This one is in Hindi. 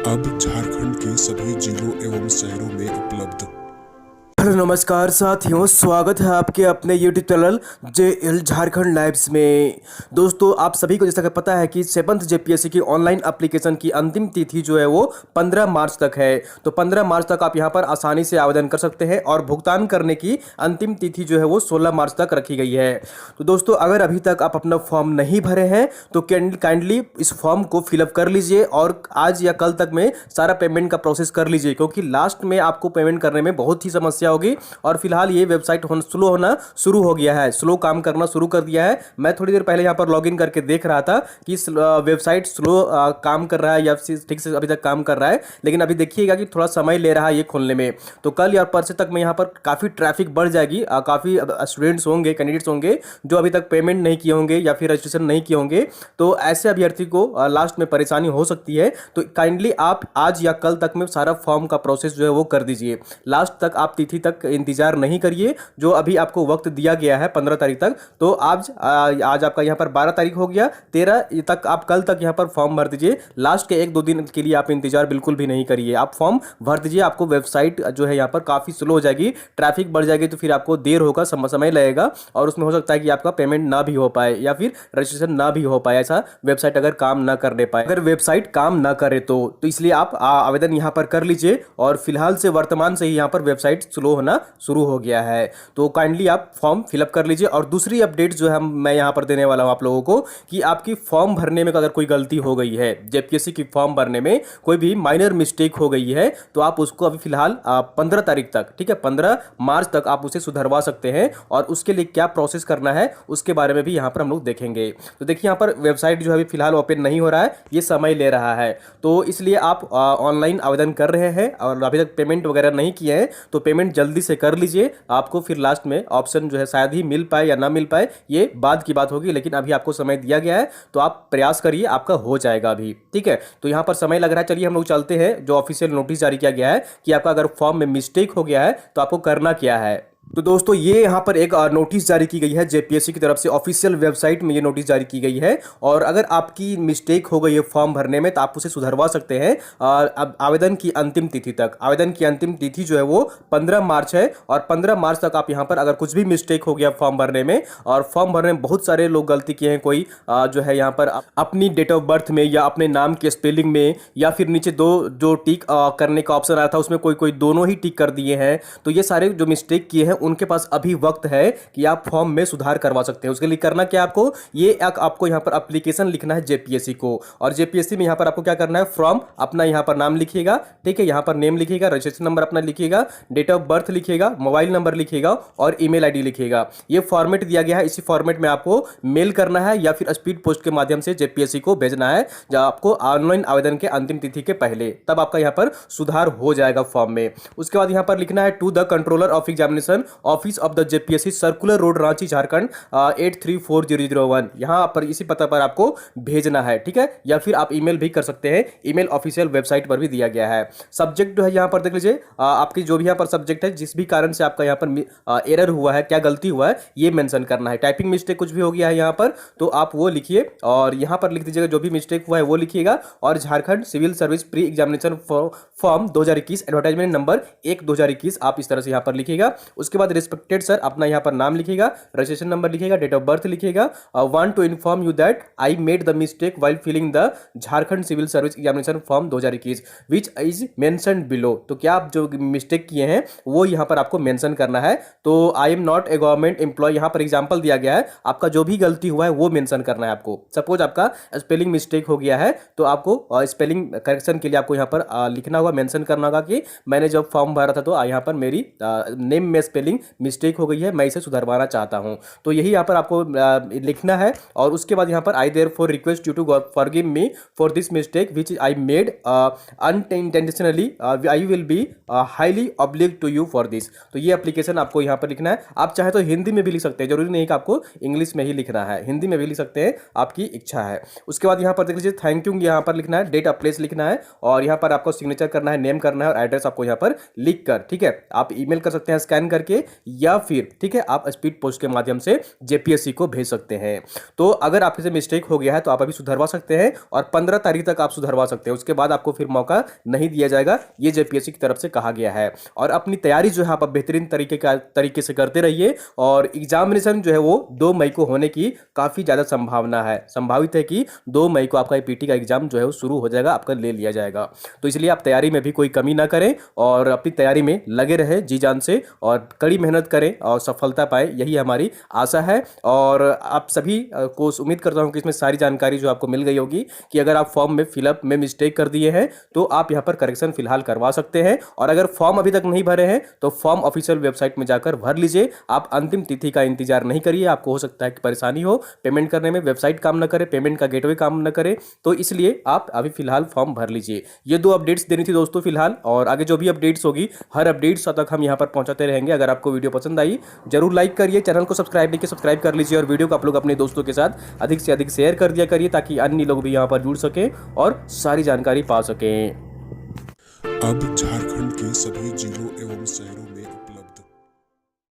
अब झारखंड के सभी जिलों एवं शहरों में उपलब्ध। हेलो नमस्कार साथियों, स्वागत है आपके अपने YouTube channel JL Jharkhand lives में। दोस्तों, आप सभी को जैसा कि पता है कि 7th JPSC की ऑनलाइन एप्लीकेशन की अंतिम तिथि जो है वो 15 मार्च तक है। तो 15 मार्च तक आप यहां पर आसानी से आवेदन कर सकते हैं और भुगतान करने की अंतिम तिथि जो है वो 16 मार्च तक रखी गई है। तो दोस्तों, अगर अभी तक आप अपना फॉर्म नहीं भरे हैं तो काइंडली इस फॉर्म को फिलअप कर लीजिए और आज या कल तक में सारा पेमेंट का प्रोसेस कर लीजिए, क्योंकि लास्ट में आपको पेमेंट करने में बहुत ही समस्या होगी। और फिलहाल ये वेबसाइट स्लो होना शुरू हो गया है, स्लो काम करना शुरू कर दिया है। मैं थोड़ी देर पहले यहाँ पर लॉगिन करके देख रहा था कि वेबसाइट स्लो काम कर रहा है या ठीक से अभी तक काम कर रहा है, लेकिन अभी देखिएगा कि थोड़ा समय ले रहा है ये खोलने में। तो कल या परसों तक में यहाँ पर काफ़ी ट्रैफिक बढ़ जाएगी। काफ़ी स्टूडेंट्स होंगे, कैंडिडेट्स होंगे जो अभी तक पेमेंट नहीं किए होंगे या फिर रजिस्ट्रेशन नहीं किए होंगे। तो ऐसे अभ्यर्थी को लास्ट में परेशानी हो सकती है। तो काइंडली आप आज या कल तक में सारा फॉर्म का प्रोसेस जो है वो कर दीजिए। लास्ट तक आप तिथि तक इंतजार नहीं करिए। जो अभी आपको वक्त दिया गया है 15 तारीख तक, तो आज आपका यहाँ पर 12 तारीख हो गया, 13 तक आप कल तक यहाँ पर फॉर्म भर दीजिए। लास्ट के 1-2 दिन के लिए आप इंतजार बिल्कुल भी नहीं करिए, आप फॉर्म भर दीजिए। आपको वेबसाइट जो है यहाँ पर काफ़ी स्लो हो जाएगी, ट्रैफिक बढ़ जाएगी, तो फिर आपको देर होगा, समय लगेगा और उसमें हो सकता है कि आपका पेमेंट ना भी हो पाए या फिर रजिस्ट्रेशन ना भी हो पाए, ऐसा वेबसाइट अगर काम ना करने पाए। अगर वेबसाइट काम ना करे तो इसलिए आप आवेदन यहाँ पर कर लीजिए। और फिलहाल से वर्तमान से ही यहाँ पर वेबसाइट स्लो होना शुरू हो गया है, तो काइंडली आप फॉर्म फिलअप कर लीजिए। और दूसरी अपडेट जो है मैं यहाँ पर देने वाला हूँ आप लोगों को कि आपकी फॉर्म भरने में अगर कोई गलती हो गई है, जेपीएससी की फॉर्म भरने में कोई भी माइनर मिस्टेक हो गई है, तो आप उसको अभी फिलहाल 15 तारीख तक, ठीक है, 15 मार्च तक आप उसे सुधरवा सकते हैं। और उसके लिए क्या प्रोसेस करना है उसके बारे में भी यहाँ पर हम लोग देखेंगे। तो देखिए, यहाँ पर वेबसाइट जो है अभी फिलहाल ओपन नहीं हो रहा है, ये समय ले रहा है, तो इसलिए आप ऑनलाइन आवेदन कर रहे हैं और अभी तक पेमेंट वगैरह नहीं किए हैं तो पेमेंट जल्दी से कर लीजिए। आपको फिर लास्ट में ऑप्शन जो है शायद ही मिल पाए या ना मिल पाए, ये बाद की बात होगी, लेकिन अभी आपको समय दिया गया है तो आप प्रयास करिए, आपका हो जाएगा अभी, ठीक है। तो यहाँ पर समय लग रहा है, चलिए हम लोग चलते हैं जो ऑफिशियल नोटिस जारी किया गया है कि आपका अगर फॉर्म में मिस्टेक हो गया है तो आपको करना क्या है। तो दोस्तों, ये यहाँ पर एक नोटिस जारी की गई है जेपीएससी की तरफ से, ऑफिशियल वेबसाइट में ये नोटिस जारी की गई है। और अगर आपकी मिस्टेक हो गई है फॉर्म भरने में तो आप उसे सुधरवा सकते हैं अब आवेदन की अंतिम तिथि तक। आवेदन की अंतिम तिथि जो है वो 15 मार्च है और 15 मार्च तक आप यहाँ पर अगर कुछ भी मिस्टेक हो गया फॉर्म भरने में, और फॉर्म भरने में बहुत सारे लोग गलती किए हैं, कोई जो है यहाँ पर अपनी डेट ऑफ बर्थ में या अपने नाम के स्पेलिंग में या फिर नीचे दो जो टिक करने का ऑप्शन आया था उसमें कोई कोई दोनों ही टिक कर दिए हैं। तो ये सारे जो मिस्टेक किए हैं उनके पास अभी वक्त है कि आप फॉर्म में सुधार करवा सकते हैं। उसके लिए करना क्या आपको, आपको यहाँ पर एप्लीकेशन लिखना है जेपीएससी को, और जेपीएससी में यहाँ पर आपको क्या करना है, फॉर्म अपना यहाँ पर नाम लिखिएगा, ठीक है, यहाँ पर नेम लिखिएगा, रजिस्ट्रेशन नंबर अपना लिखिएगा, डेट ऑफ बर्थ लिखिएगा, मोबाइल नंबर लिखिएगा और ईमेल आईडी लिखिएगा। ये फॉर्मेट दिया गया है, इसी फॉर्मेट में आपको मेल करना है या फिर स्पीड पोस्ट के माध्यम से जेपीएससी को भेजना है, जब आपको ऑनलाइन आवेदन के अंतिम तिथि के पहले, तब आपका यहाँ पर सुधार हो जाएगा फॉर्म में। उसके बाद यहाँ पर लिखना है to the controller of examination office of the JPSC circular road Ranchi Jharkhand 834001, यहां पर इसी पता पर आपको भेजना है, ठीक है। या फिर आप ईमेल भी कर सकते हैं, ईमेल ऑफिशियल वेबसाइट पर भी दिया गया है। सब्जेक्ट जो है यहां पर देख लीजिए, आपकी जो भी यहां पर सब्जेक्ट है, जिस भी कारण से आपका यहां पर एरर हुआ है, क्या गलती हुआ है, ये मेंशन करना है। टाइपिंग मिस्टेक कुछ भी हो गया है यहां पर तो आप वो लिखिए और यहां पर लिख दीजिएगा जो भी मिस्टेक हुआ है वो लिखिएगा। और Jharkhand civil service pre examination form 2021 advertisement number 1/2021 आप इस तरह से यहां पर लिखिएगा। उसके बाद रिस्पेक्टेड सर अपना यहाँ पर नाम लिखिएगा, रजिस्ट्रेशन नंबर लिखिएगा, डेट ऑफ बर्थ लिखिएगा। Want to inform you that I made the mistake while filling the Jharkhand civil service examination form 2021 which is mentioned below. तो क्या आप जो मिस्टेक किए हैं वो यहाँ पर आपको मेंशन करना है। तो I am not a government employ, यहाँ पर एग्जाम्पल दिया गया है, आपका जो भी गलती हुआ है वो मेंशन करना है आपको। सपोज आपका स्पेलिंग मिस्टेक हो गया है तो आपको स्पेलिंग करेक्शन के लिए आपको यहाँ पर लिखना होगा, मेंशन करना होगा कि मैंने जब फॉर्म भरा था तो यहाँ पर मेरी नेम में स्पेलिंग मिस्टेक हो गई है, मैं इसे सुधारवाना चाहता हूं। तो यही यहां पर आपको लिखना है। और उसके बाद यहां पर I therefore request you to forgive me for this mistake which I made unintentionally, I will be highly oblige to you for this. तो ये एप्लीकेशन आपको यहां पर लिखना है। आप चाहे तो हिंदी में भी लिख सकते हैं, जरूरी नहीं कि आपको इंग्लिश में ही लिखना है, हिंदी में भी लिख सकते हैं, आपकी इच्छा है। उसके बाद यहां पर देख लीजिए थैंक यू यहां पर लिखना है, डेट ऑफ प्लेस लिखना है और यहां पर आपको सिग्नेचर करना है, नेम करना है और एड्रेस आपको यहां पर लिख कर, ठीक है, आप ईमेल कर सकते हैं स्कैन करके करके, या फिर ठीक है आप स्पीड पोस्ट के माध्यम से जेपीएससी को भेज सकते हैं। तो अगर आपसे से मिस्टेक हो गया है तो आप अभी सुधरवा सकते हैं और 15 तारीख तक आप सुधरवा सकते हैं, उसके बाद आपको फिर मौका नहीं दिया जाएगा, ये जेपीएससी की तरफ से कहा गया है। और अपनी तैयारी जो है आप बेहतरीन तरीके से करते रहिए और एग्जामिनेशन जो है वो 2 मई को होने की काफ़ी ज़्यादा संभावना है। संभावित है कि 2 मई को आपका पीटी का एग्जाम जो है वो शुरू हो जाएगा, आपका ले लिया जाएगा। तो इसलिए आप तैयारी में भी कोई कमी ना करें और अपनी तैयारी में लगे रहें जी जान से और कड़ी मेहनत करें और सफलता पाएं, यही हमारी आशा है। और आप सभी को उम्मीद करता हूं कि इसमें सारी जानकारी जो आपको मिल गई होगी कि अगर आप फॉर्म में फिलअप में मिस्टेक कर दिए हैं तो आप यहां पर करेक्शन फिलहाल करवा सकते हैं। और अगर फॉर्म अभी तक नहीं भरे हैं तो फॉर्म ऑफिशियल वेबसाइट में जाकर भर लीजिए। आप अंतिम तिथि का इंतजार नहीं करिए, आपको हो सकता है कि परेशानी हो पेमेंट करने में, वेबसाइट काम न करे, पेमेंट का गेटवे काम न करे, तो इसलिए आप अभी फिलहाल फॉर्म भर लीजिए। ये 2 अपडेट्स देनी थी दोस्तों फिलहाल, और आगे जो भी अपडेट्स होगी हर अपडेट्स तक हम यहाँ पर पहुंचाते रहेंगे। अगर आपको वीडियो पसंद आई जरूर लाइक करिए, चैनल को सब्सक्राइब नहीं किया सब्सक्राइब कर लीजिए और वीडियो को आप लोग अपने दोस्तों के साथ अधिक से अधिक शेयर कर दिया करिए ताकि अन्य लोग भी यहाँ पर जुड़ सकें और सारी जानकारी पा सकें। अब झारखंड के सभी जिलों एवं शहरों में